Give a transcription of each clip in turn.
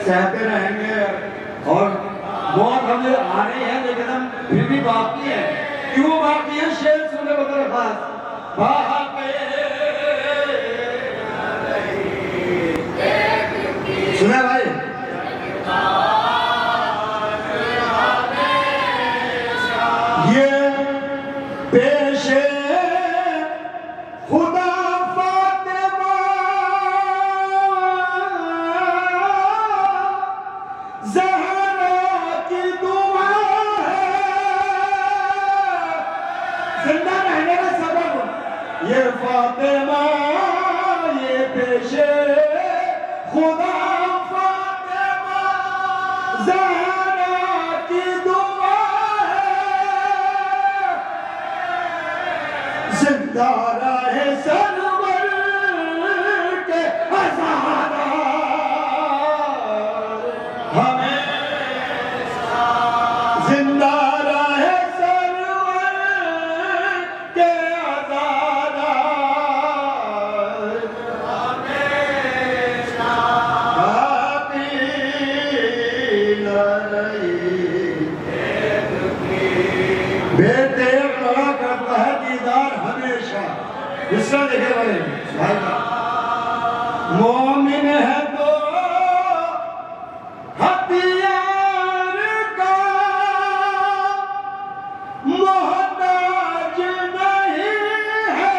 سہتے رہیں گے اور موت ہمیں آ رہی ہے لیکن ہم پھر بھی باقی ہیں. کیوں باقی ہیں؟ شیر سنے بدر خاص باقی سنے بھائی یہ پیش خدا فاطمہ زہرا کی دعا ہے. زندہ رہنے کا سبب یہ فاطمہ یہ پیش خدا زہرا کی دعا ہے. زندہ رہے سرور کے ہزارہ ہمیشہ. زندہ رہے سرور کے ہزارہ ہمیشہ. بیٹے بڑا کرتا ہے دیدار ہمیشہ. اس کا دیکھے بھائی مومن ہے تو ہتھیار کا محتاج نہیں ہے.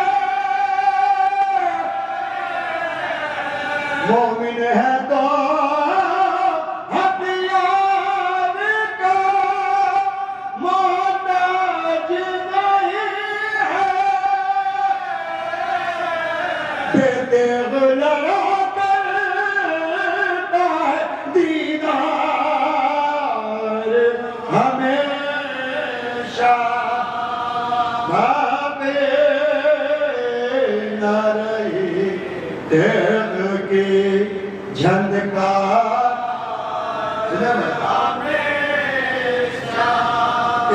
مومن ہے تو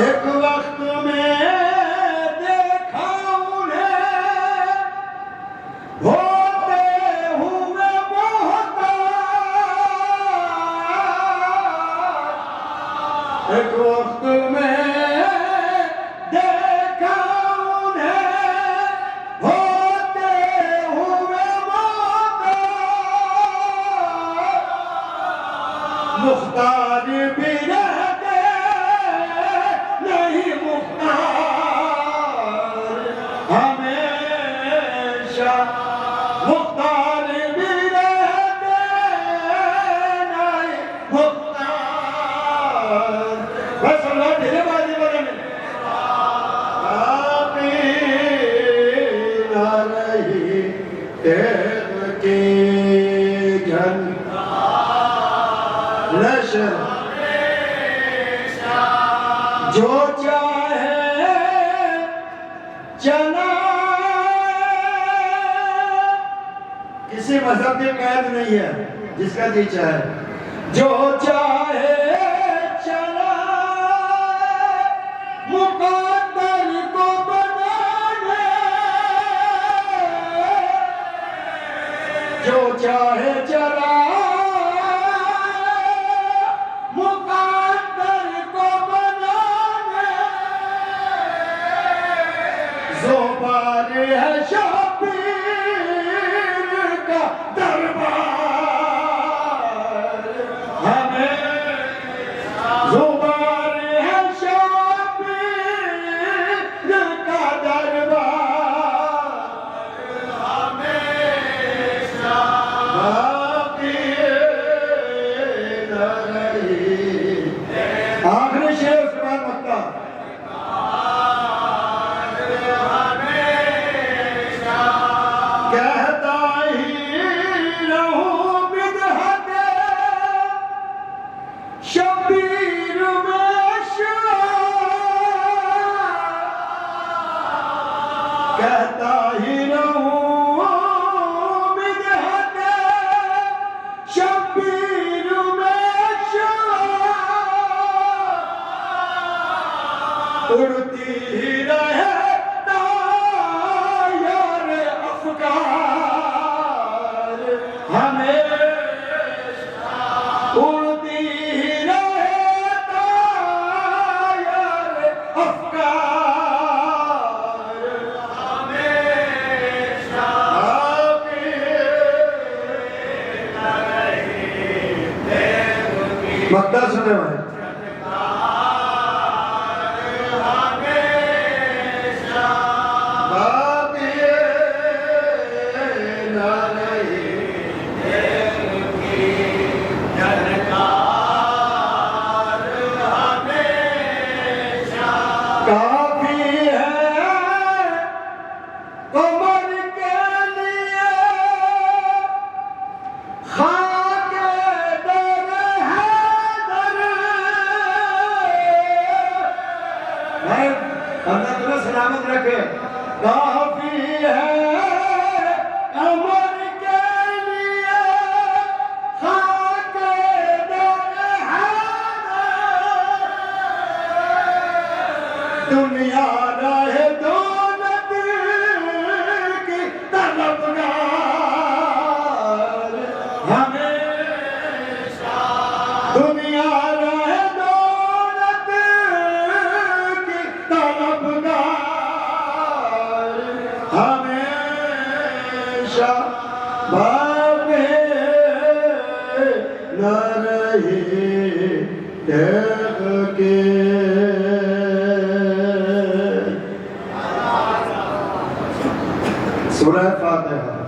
ایک وقت میں دیکھا انہیں ہوتے ہوئے محتاج. ایک وقت میں دیکھا انہیں ہوتے ہوئے محتاج. مختار بھی رہتے نہیں مختار ہمیشہ. مختار بھی رہتے نہیں مختار. بس اللہ دھیرے بازی بولے میں باقی نہ رہی تیغ کی جھن لشر. جو چاہے چلا کسی مذہب کے قید نہیں ہے جس کا جی چاہے. جو چاہے چلا مقدر کو بنانے. جو چاہے چلا زوبار ہے شبیر کا دربار ہمیں. زوبار ہے شبیر کا دربار ہمیشہ. باقی نہ رہی. آخری شعر اس کے بعد مکہ کہتا ہی رہوں بدحت شبیر میں اڑتی ہی رہے یار افکار ہمیشہ. مقدہ سنے ہوئے اللہ تمہیں سلامت رکھے کافی ہے عمر کے لیے خاک در حیدر دنیا راہ دولت کی طلبگار ہمیشہ دنیا بابے نہ رہی دیکھ کے سورہ فاتحہ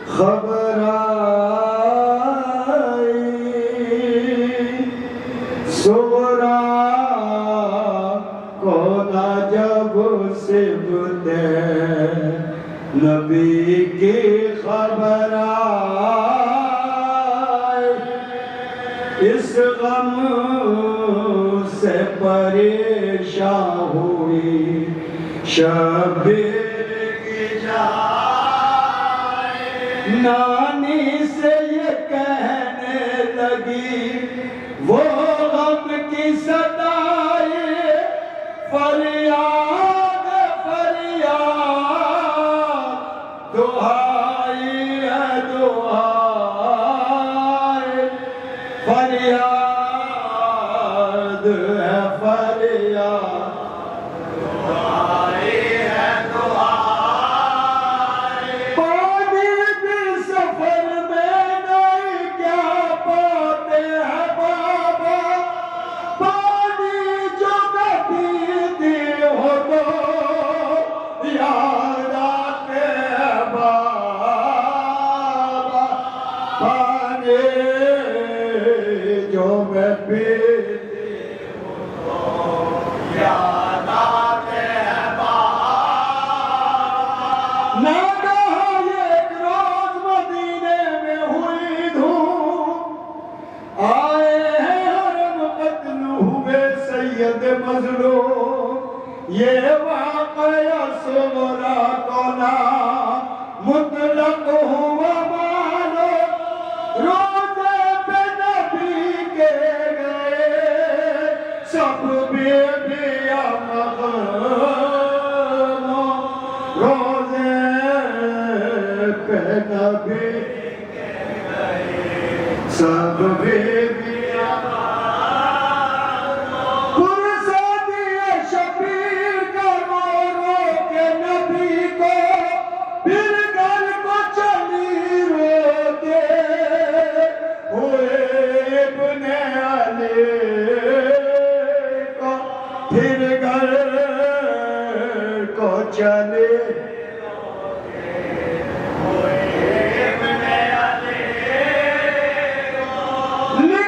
خبر آئی سورا کو نہ جب سبتے نبی کی خبر آئی اس غم سے پریشان ہوئی شبیر نانی سے یہ کہنے لگی وہ غم کی صدائے فریاد فریاد دعائی ہے دعائی فریاد ہے فریاد دعائی ہے دعائی جو میں پیتی ہوں تو یاد آتے ہیں بابا نہ کہا ایک روز مدینے میں ہوئی دھوم آئے ہیں حرم قتل ہوئے سید مظلوم یہ واقعہ صغرا کو نام مطلق ہوا مانو روزے پہ نبی کے گئے سب بے بیا مغرمو روزے پہ نبی کے گئے سب بے بیا مغرمو پرسادی شبیر کا رو رو کے نبی کو پھر گھر کو چلی روتے ہوئے ابن علی کو پھر گھر کو چلے ہوئے ابن علی کو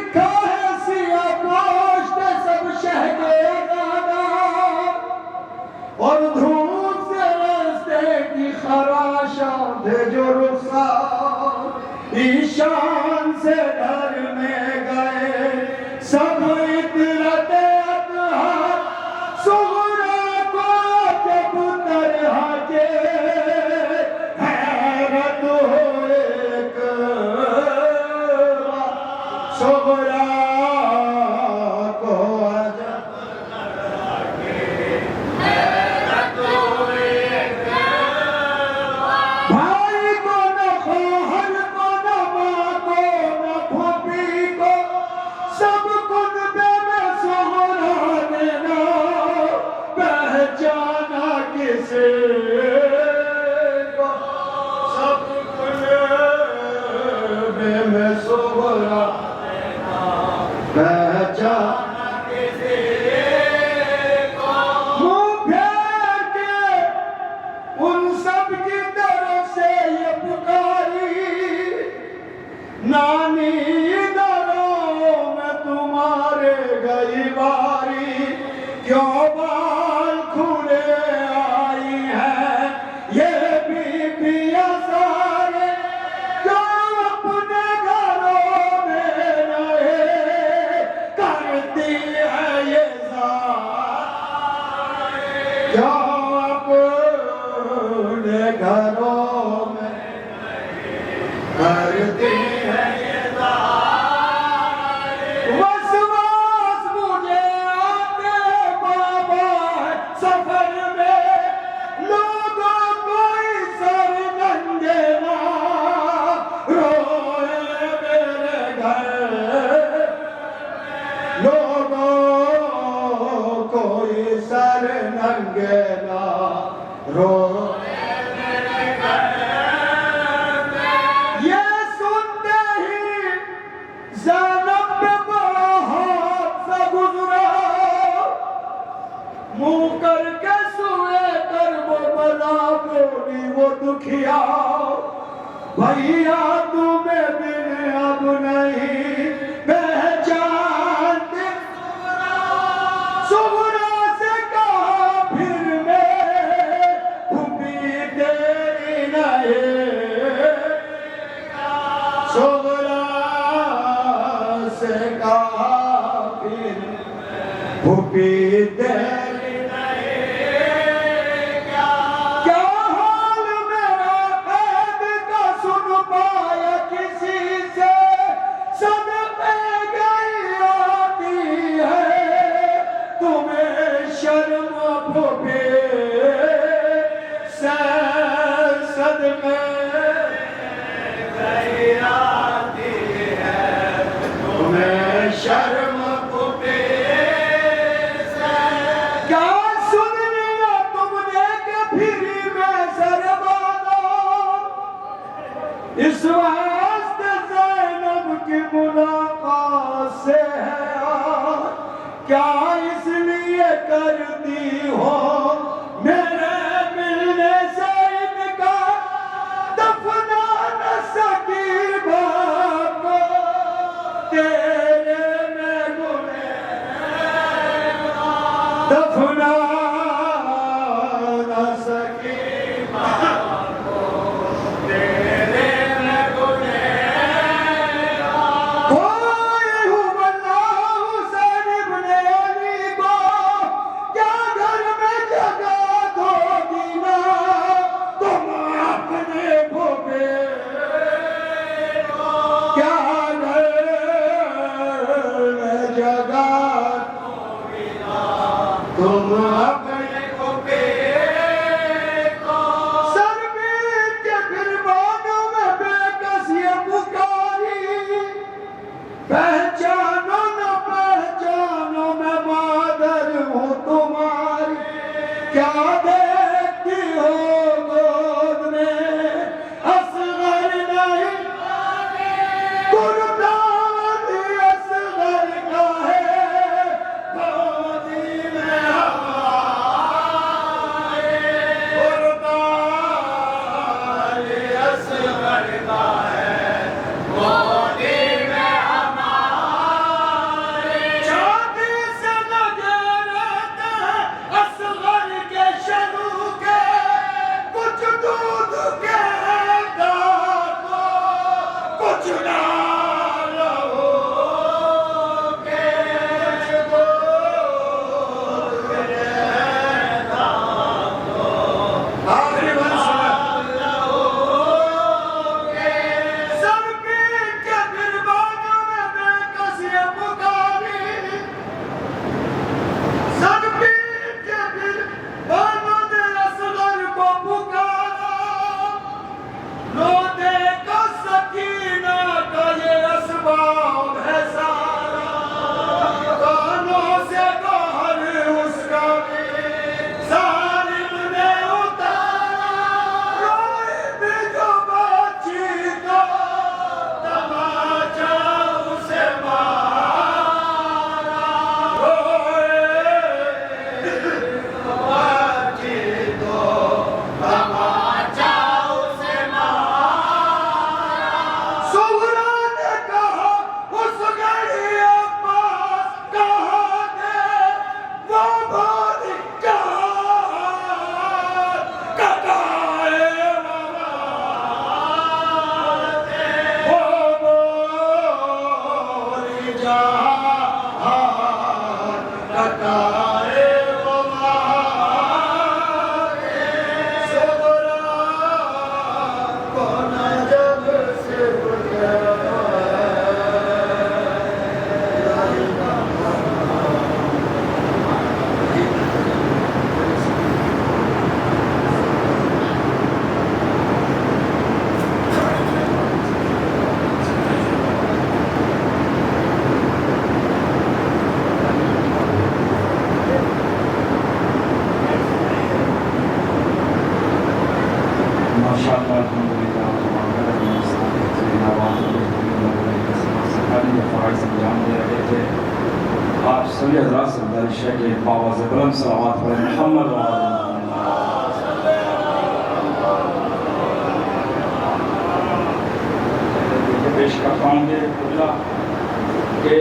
رو یہ سنتے ہی زینب پہ بڑا حادثہ گزرا منہ کر کے سوئے کر وہ بلا بولی وہ دکھیا بھیا تمہیں بن اب نہیں پہچانتے سغرا سے کہا پھر میں پھوپھی تیری نہیں سغرا سے کہا پھر پھوپھی تیری نہیں کیا حال میرا قید کا سن پایا کسی سے صدقے گئی آتی ہے تمہیں شرم پھوپھی سے صدقے گئی آتی ہے تمہیں شرم پھوپھی سے کیا سن لیا تم نے کہ پھری میں سر بالا اس واسطے زینب کی ملاقات سے ہے کیا اس لیے کرتی ہو میرے ملنے سے انکار دفنا نہ سکی باپ کو تیرے میں گناہ دفنا نہ سکی باپ کو تیرے میں گناہ کوئی ہو اللہ حسین ابن علی کو کیا گھر میں جگہ دو دینا تم اپنے پھوپھے کیا گھر میں جگہ دو دینا تم اپنے پھوپھے سر پیٹ کے پھر بانوں میں بے کس یہ پکاری پہچانو نہ پہچانو میں مادر ہوں تمہاری کیا دیکھتی ہو گود میں اصغر نہیں قربان اصغر کا ہے گودی میں ہمارے قربان اصغر کا ہے گودی میں چھاتی سے لگے رہتے ہیں اصغر کے شروع کے کچھ دودھ کے دانتوں کچھ نالوں کے کچھ دودھ کے دانتوں آخری سر پیٹ کے پھر بانوں میں بے کس یہ پکاری سر پیٹ کے پھر بانوں نے اصغر کو پکارا لو دیکھو سکینہ کا یہ اسباب ہے سارا کانوں سے باہر اس کا بھی ظالم نے اتارا روئے بھی جو بچی تو تماچا اسے مارا روئے بچی تو تماچا اسے مارا سغرا نے کہا اس گھڑی عباس کہاں دے وہ بھولی جہاں کٹائے وہ بھولی جہاں کٹائے سغرا کو نجب سے گزرا آپ سبھی حضرات سے گزارش ہے کہ باواز بلند صلوات پڑھیں محمد و آل پیش کرتا ہوں کہ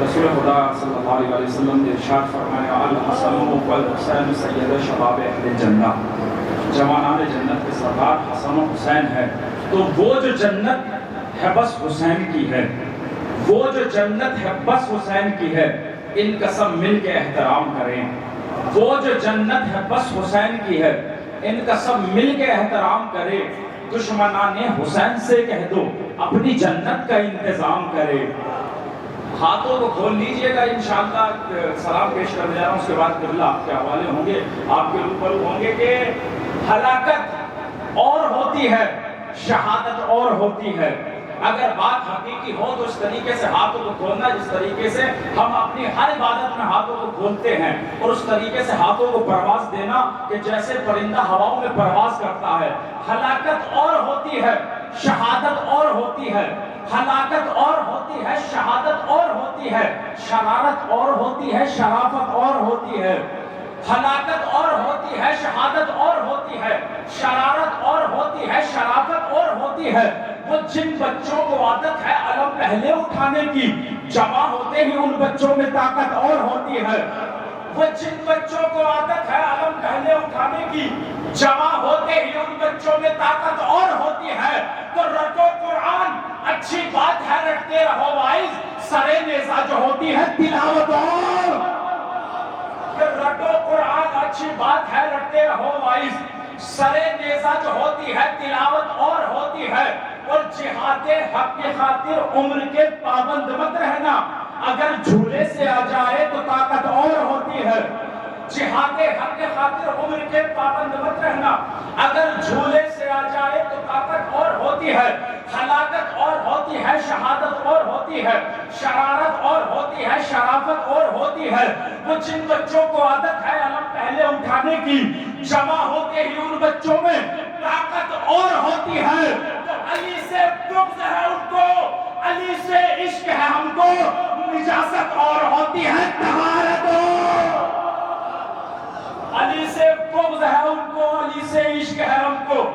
رسول خدا صلی اللہ علیہ وسلم نے ارشاد فرمایا الحسن والحسین سید شباب اہل جنہ، جوانان جنت کے سردار حسن و حسین ہے، تو وہ جو جنت ہے بس حسین کی ہے، وہ جو جنت ہے بس حسین کی ہے، ان کا سب مل کے احترام کریں۔ وہ جو جنت ہے بس حسین کی ہے، ان کا سب مل کے احترام کرے۔ دشمنان حسین سے کہہ دو اپنی جنت کا انتظام کرے۔ ہاتھوں کو کھول لیجئے گا، انشاءاللہ سلام پیش کرنے جا رہا ہوں، اس کے بعد قبلہ آپ کے حوالے ہوں گے، آپ کے اوپر ہوں گے کہ ہلاکت اور ہوتی ہے، شہادت اور ہوتی ہے۔ اگر بات حقیقی ہو تو اس طریقے سے ہاتھوں کو کھولنا جس طریقے سے ہم اپنی ہر عبادت میں ہاتھوں کو کھولتے ہیں، اور اس طریقے سے ہاتھوں کو پرواز دینا کہ جیسے پرندہ ہواؤں میں پرواز کرتا ہے۔ ہلاکت اور ہوتی ہے، شہادت اور ہوتی ہے، ہلاکت اور ہوتی ہے، شہادت اور ہوتی ہے، شرارت اور ہوتی ہے، شرافت اور ہوتی ہے۔ ہلاکت اور ہوتی ہے، شہادت اور ہوتی ہے، شرارت اور ہوتی ہے، شرافت اور ہوتی ہے۔ وہ جن بچوں کو عادت ہے علم پہلے اٹھانے کی، جمع ہوتے ہی ان بچوں میں طاقت اور ہوتی ہے۔ وہ جن بچوں کو عادت ہے علم پہلے اٹھانے کی، جمع ہوتے ہی ان بچوں میں طاقت اور ہوتی ہے۔ تو رٹو قرآن، اچھی بات ہے رٹتے رہو وائز، سرے نیزہ جو ہوتی ہے تلاوت اور۔ رٹو قرآن، اچھی بات ہے رٹتے رہو وائز، سرے نیزہ جو ہوتی ہے تلاوت اور ہوتی ہے۔ اور جہاد حق کی خاطر عمر کے پابند مت رہنا، اگر جھولے سے آ جائے تو طاقت اور ہوتی ہے۔ جہاد حق کی خاطر عمر کے پابند مت رہنا، اگر جھولے سے آ جائے تو طاقت اور ہوتی ہے۔ ہلاکت اور ہوتی ہے، شہادت اور ہوتی ہے، شرارت اور ہوتی ہے، شرافت اور ہوتی ہے۔ وہ جن بچوں کو عادت ہے علم پہلے اٹھانے کی، جمع ہوتے ہی ان بچوں میں طاقت اور ہوتی ہے۔ تو علی سے بغض ہے ان کو، علی سے عشق ہے ہم کو، نجاست اور ہوتی ہے، طہارت اور۔ علی سے بغض ہے ان کو، علی سے عشق ہے ہم کو،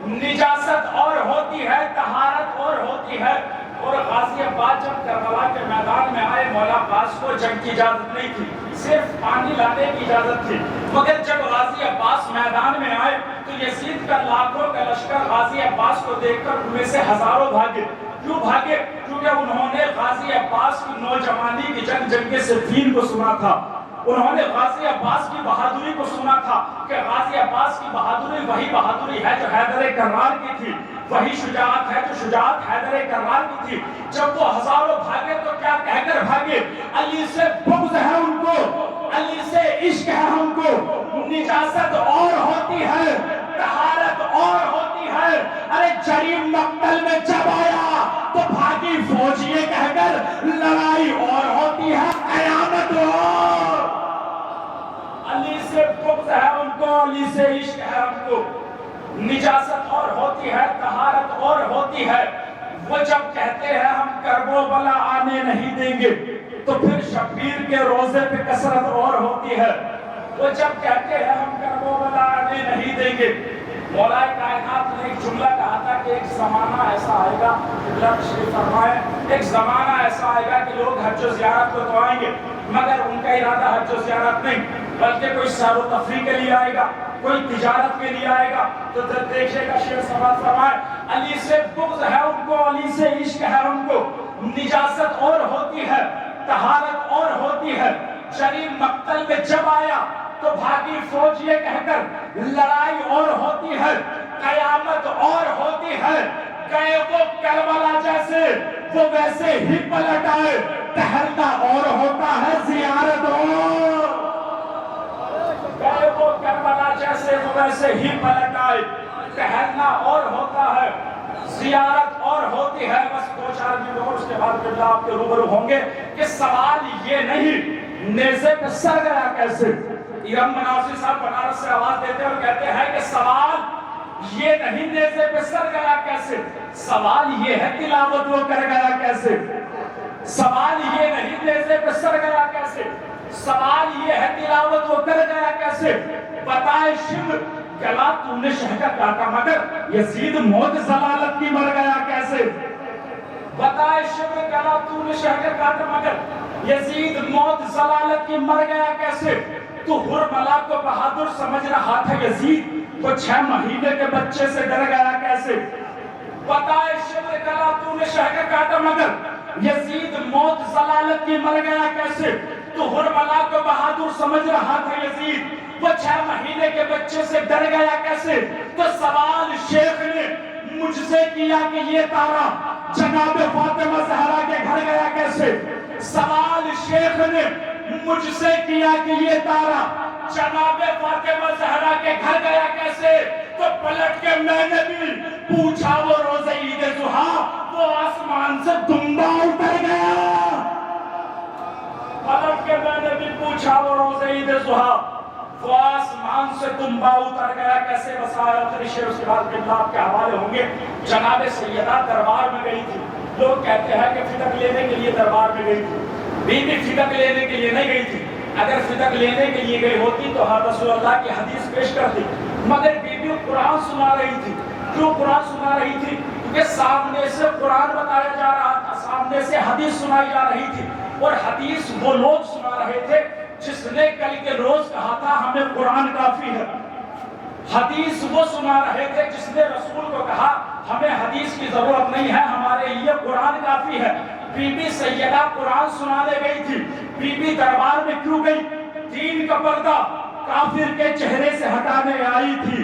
نجاست اور ہوتی ہے، طہارت اور ہوتی ہے۔ اور غازی عباس جب کربلا کے میدان میں آئے، مولا عباس کو جنگ کی اجازت نہیں تھی، صرف پانی لانے کی اجازت تھی، مگر جب غازی عباس میدان میں آئے تو یزید کا لاکھوں کا لشکر غازی عباس کو دیکھ کر ان میں سے ہزاروں بھاگے۔ کیوں بھاگے؟ کیونکہ انہوں نے غازی عباس کی نوجوانی کی جنگ صفین کو سنا تھا، انہوں نے غازی عباس کی بہادری کو سنا تھا کہ غازی عباس کی بہادری وہی بہادری ہے جو حیدر کرار کی تھی، وہی شجاعت ہے جو شجاعت حیدر کرار کی تھی۔ جب وہ ہزاروں بھاگے تو کیا کہہ کر بھاگے؟ علی سے بغض ہے ان کو، علی سے عشق ہے ہم کو، نجاست اور ہوتی ہے، طہارت اور ہوتی ہے۔ ارے جریم مقتل میں جب آیا تو بھاگی فوج یہ کہہ کر لڑائی اور ہوتی ہے، قیامت اور۔ علی سے بغض ہے ان کو، علی سے عشق ہے ہم کو، نجاست اور ہوتی ہے، طہارت اور ہوتی ہے۔ وہ جب کہتے ہیں ہم کرب و بلا آنے نہیں دیں گے تو پھر شبیر کے روزے پہ کثرت اور ہوتی ہے۔ وہ جب کہتے ہیں ہم کرب و بلا آنے نہیں دیں گے، مولا کائنات نے ایک جملہ کہا تھا کہ ایک زمانہ ایسا آئے گا، قبلہ تشریف فرمائے، ایک زمانہ ایسا آئے گا کہ لوگ حج و زیارت کو تو آئیں گے مگر ان کا ارادہ حج و زیارت نہیں بلکہ کوئی سیر و تفریح کے لیے آئے گا، کوئی تجارت کے لیے آئے گا۔ تو دیکھے گا شیر سماعت فرمائے علی سے بغض ہے ان کو، علی سے عشق ہے ان کو، نجاست اور ہوتی ہے، طہارت اور ہوتی ہے۔ جریم مقتل میں جب آیا تو بھاگی فوج یہ کہہ کر لڑائی اور ہوتی ہے، قیامت اور ہوتی ہے۔ گئے وہ کربلا جیسے وہ ویسے ہی پلٹ آئے، ٹہلنا اور ہوتا ہے، زیارت اور۔ گئے وہ کربلا جیسے وہ ویسے ہی پلٹ آئے، ٹہلنا اور ہوتا ہے، زیارت اور ہوتی ہے۔ بس دو چار دن اور اس کے بعد قبلہ آپ کے روبرو ہوں گے کہ سوال یہ نہیں نیزے پہ سر گیا کیسے۔ ارم مناظر صاحب بنارس سے آواز دیتے اور کہتے ہیں کہ سوال یہ نہیں نیزے پہ سر گیا کیسے، سوال یہ ہے تلاوت وہ کر گیا کیسے، سوال یہ نہیں نیزے پہ سر گیا کیسے، سوال یہ ہے تلاوت وہ کر گیا کیسے۔ بتائے شبر گلا تو نے شہ کا کاٹا مگر یزید موت ضلالت کی مر گیا کیسے، بتائے شبر گلا تو نے شہ کا کاٹا مگر یزید موت ضلالت کی مر گیا کیسے۔ تو ہرملا کو بہادر سمجھ رہا تھا یزید وہ 6 مہینے کے بچے سے ڈر گیا کیسے، بتائے شبر گلا تو نے شہ کا کاٹا مگر یزید موت ضلالت کی مر گیا کیسے۔ تو ہرملا کو بہادر سمجھ رہا تھا یزید وہ 6 مہینے کے بچے سے ڈر گیا کیسے۔ تو سوال شیخ نے مجھ سے کیا کہ یہ تارا جناب فاطمہ زہرا کے گھر گیا کیسے، سوال شیخ نے مجھ سے کیا کہ یہ تارا جناب فاطمہ زہرا کے گھر گیا کیسے۔ تو پلٹ کے میں نے بھی پوچھا وہ روز عید ضحیٰ وہ آسمان سے دمبا اتر گیا، پلٹ کے میں نے بھی پوچھا وہ روز عید ضحیٰ وہ آسمان سے دمبا اتر گیا کیسے۔ وسائل شعر اس کے بعد قبلہ آپ کے حوالے ہوں گے۔ جناب سیدہ دربار میں گئی تھی، لوگ کہتے ہیں کہ فدق لینے کے لیے دربار میں گئی تھی، بی بی فدق لینے کے لیے نہیں گئی تھی، اگر فدق لینے کے لیے گئی ہوتی تو رسول اللہ کی حدیث پیش کرتی، مگر بی بی قرآن سنا رہی تھی۔ کیوں قرآن سنا رہی تھی؟ کیونکہ سامنے سے قرآن بتایا جا رہا تھا، سامنے سے حدیث سنائی جا رہی تھی، اور حدیث وہ لوگ سنا رہے تھے جس نے کل کے روز کہا تھا ہمیں قرآن کافی ہے، حدیث وہ سنا رہے تھے جس نے رسول کو کہا ہمیں حدیث کی ضرورت نہیں ہے، ہمارے لیے قرآن کافی ہے۔ بی بی سیدہ قرآن سنانے گئی تھی۔ بی بی دربار میں کیوں گئی؟ دین کا پردہ کافر کے چہرے سے ہٹانے آئی تھی،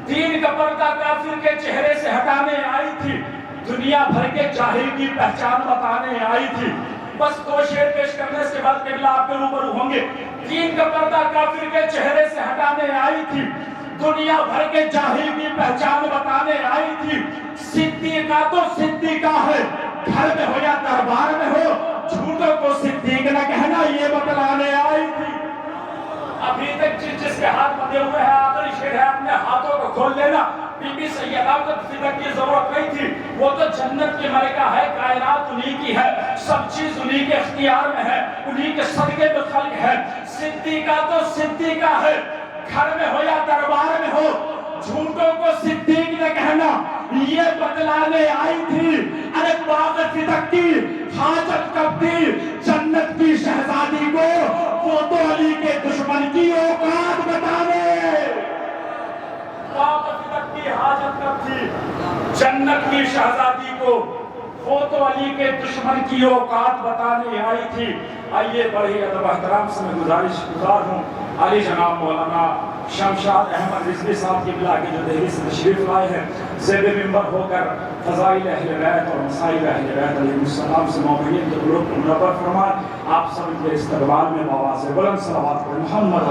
دین کا پردہ کافر کے چہرے سے ہٹانے آئی تھی، دنیا بھر کے جاہل کی پہچان بتانے آئی تھی۔ بس 2 شعر پیش کرنے سے بعد قبلہ آپ کے روبرو ہوں گے۔ دین کا پردہ کافر کے چہرے سے ہٹانے آئی تھی، دنیا بھر کے جاہل کی پہچان بتانے آئی تھی۔ صدیقہ تو صدیقہ ہے، گھر میں ہو یا دربار میں ہو، جھوٹوں کو صدیق نہ کہنا یہ بتلانے آئی تھی۔ ابھی تک جس کے ہاتھ بندھے ہوئے ہیں آخری شعر ہے اپنے ہاتھوں کو کھول لینا۔ بی بی سیدہ کو فدق کی ضرورت نہیں تھی، وہ تو جنت کی ملکہ ہے، کائنات انہی کی ہے، سب چیز انہی کے اختیار میں ہے، انہی کے صدقے میں خلق ہے۔ صدیقہ تو صدیقہ ہے، گھر میں ہو یا دربار میں ہو، جھوٹوں کو صدیق نہ کہنا یہ بتلانے آئی تھی۔ ارے باغ فدق کی حاجت کب تھی جنت کی شہزادی کو، وہ تو علی کے دشمن کی اوقات بتانے۔ باغ فدق کی حاجت کب تھی جنت کی شہزادی کو، وہ تو علی کے دشمن کی اوقات بتانے آئی تھی۔ آئیے بڑی ادب احترام سے میں گزار ہوں علی جناب مولانا شمشاد احمد رضوی صاحب کی بلا کے جو دہلی سے تشریف لائے ہیں، زیب منبر ہو کر فضائل اہل بیت اور مسائل اہل بیت علیہ السلام سے موقعین کے قلوب کو منور فرمائیں۔ آپ سب کے استقبال میں آواز بلند صلوات پر محمد